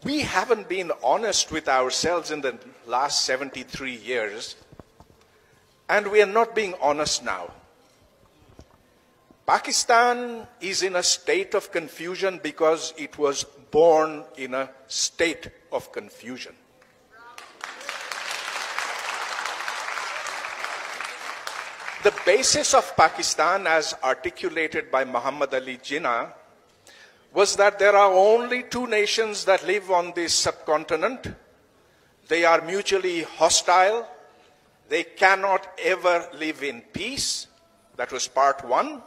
we haven't been honest with ourselves in the last 73 years, and we are not being honest now. Pakistan is in a state of confusion because it was born in a state of confusion. The basis of Pakistan, as articulated by Muhammad Ali Jinnah, was that there are only two nations that live on this subcontinent. They are mutually hostile. They cannot ever live in peace. That was part one.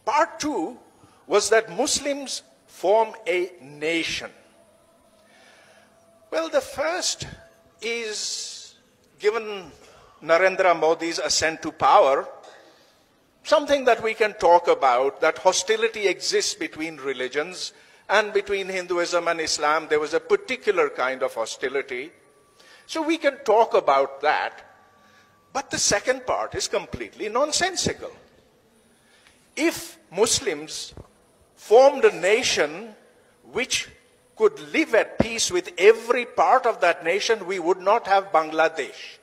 Part two was that Muslims form a nation. Well, the first is, given Narendra Modi's ascent to power, something that we can talk about, that hostility exists between religions, and between Hinduism and Islam there was a particular kind of hostility. So we can talk about that. But the second part is completely nonsensical. If Muslims formed a nation which could live at peace with every part of that nation, we would not have Bangladesh.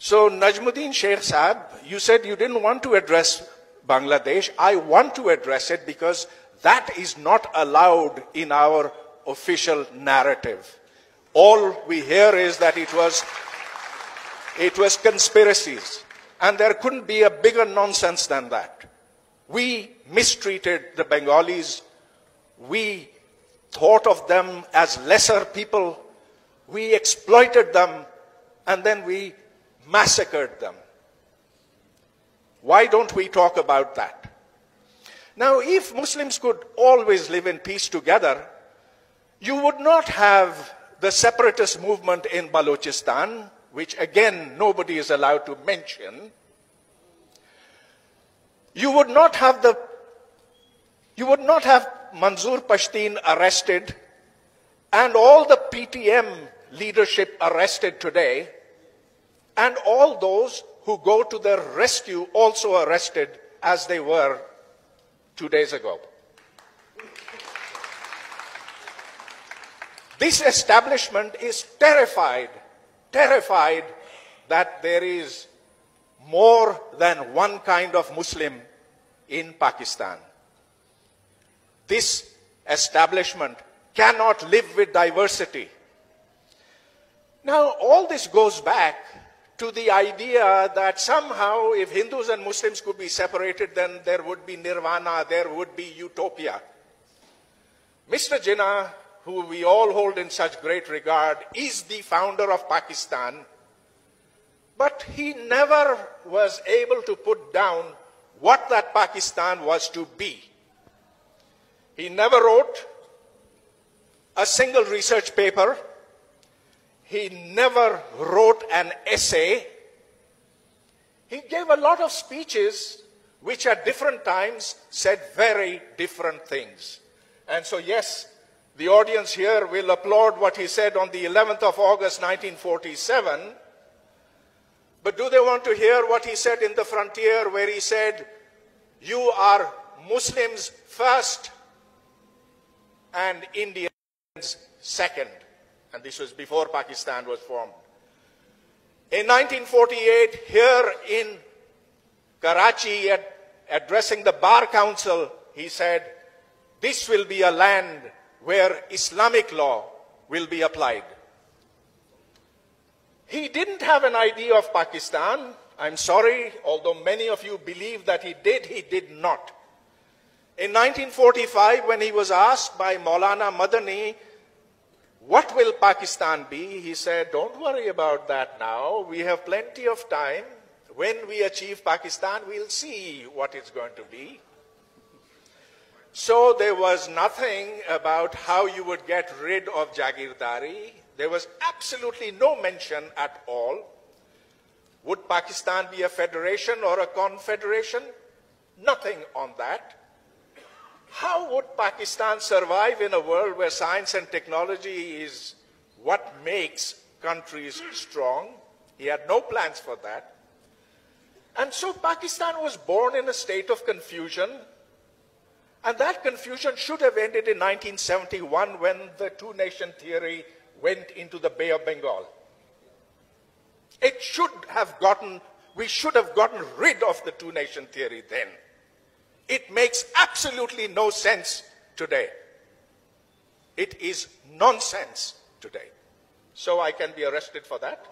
So Najmuddin Sheikh Sahib, you said you didn't want to address Bangladesh. I want to address it because that is not allowed in our official narrative. All we hear is that it was conspiracies. And there couldn't be a bigger nonsense than that. We mistreated the Bengalis. We thought of them as lesser people. We exploited them, and then we massacred them. Why don't we talk about that? Now, if Muslims could always live in peace together, you would not have the separatist movement in Balochistan, which again nobody is allowed to mention. You would not have Manzoor Pashtun arrested and all the PTM leadership arrested today, and all those who go to their rescue also arrested as they were 2 days ago. This establishment is terrified that there is more than one kind of Muslim in Pakistan. This establishment cannot live with diversity. Now, all this goes back to the idea that somehow if Hindus and Muslims could be separated, then there would be nirvana, there would be utopia. Mr. Jinnah, who we all hold in such great regard, is the founder of Pakistan, but he never was able to put down what that Pakistan was to be. He never wrote a single research paper. He never wrote an essay. He gave a lot of speeches which at different times said very different things. And so yes, the audience here will applaud what he said on the 11th of August 1947. But do they want to hear what he said in the frontier, where he said, "You are Muslims first and Indians second"? And this was before Pakistan was formed. In 1948, here in Karachi, addressing the Bar Council, he said, "This will be a land where Islamic law will be applied." He didn't have an idea of Pakistan. I'm sorry, although many of you believe that he did not. In 1945, when he was asked by Maulana Madani, "What will Pakistan be?" he said, "Don't worry about that now. We have plenty of time. When we achieve Pakistan, we'll see what it's going to be." So there was nothing about how you would get rid of Jagirdari. There was absolutely no mention at all. Would Pakistan be a federation or a confederation? Nothing on that. How would Pakistan survive in a world where science and technology is what makes countries strong? He had no plans for that. And so Pakistan was born in a state of confusion. And that confusion should have ended in 1971 when the two-nation theory went into the Bay of Bengal. We should have gotten rid of the two-nation theory then. It makes absolutely no sense today. It is nonsense today. So I can be arrested for that?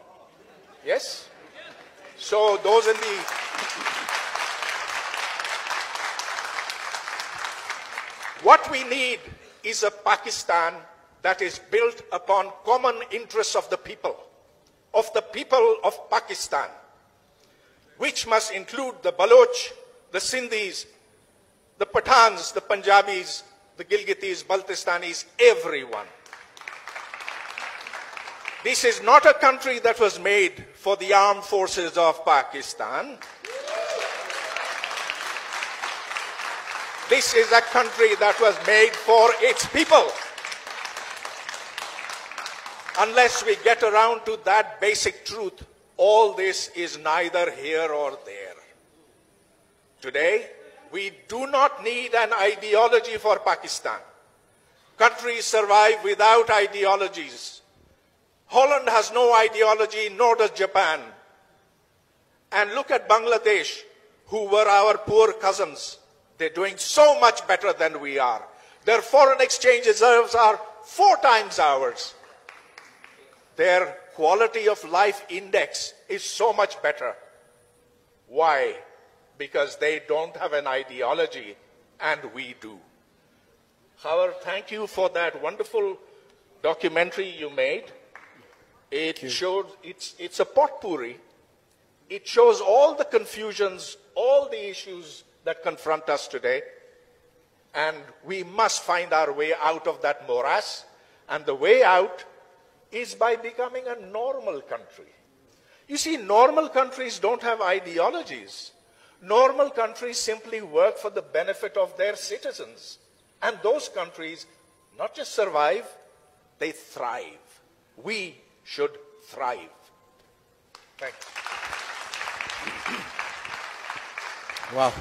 Yes? So those in the... What we need is a Pakistan that is built upon common interests of the people of Pakistan, which must include the Baloch, the Sindhis, the Pathans, the Punjabis, the Gilgitis, Baltistanis, everyone. This is not a country that was made for the armed forces of Pakistan. This is a country that was made for its people. Unless we get around to that basic truth, all this is neither here or there. Today, we do not need an ideology for Pakistan. Countries survive without ideologies. Holland has no ideology, nor does Japan. And look at Bangladesh, who were our poor cousins. They're doing so much better than we are. Their foreign exchange reserves are 4 times ours. Their quality of life index is so much better. Why? Because they don't have an ideology, and we do. However, thank you for that wonderful documentary you made. It showed, it's a potpourri. It shows all the confusions, all the issues that confront us today. And we must find our way out of that morass. And the way out is by becoming a normal country. You see, normal countries don't have ideologies. Normal countries simply work for the benefit of their citizens. And those countries not just survive, they thrive. We should thrive. Thank you. Wow.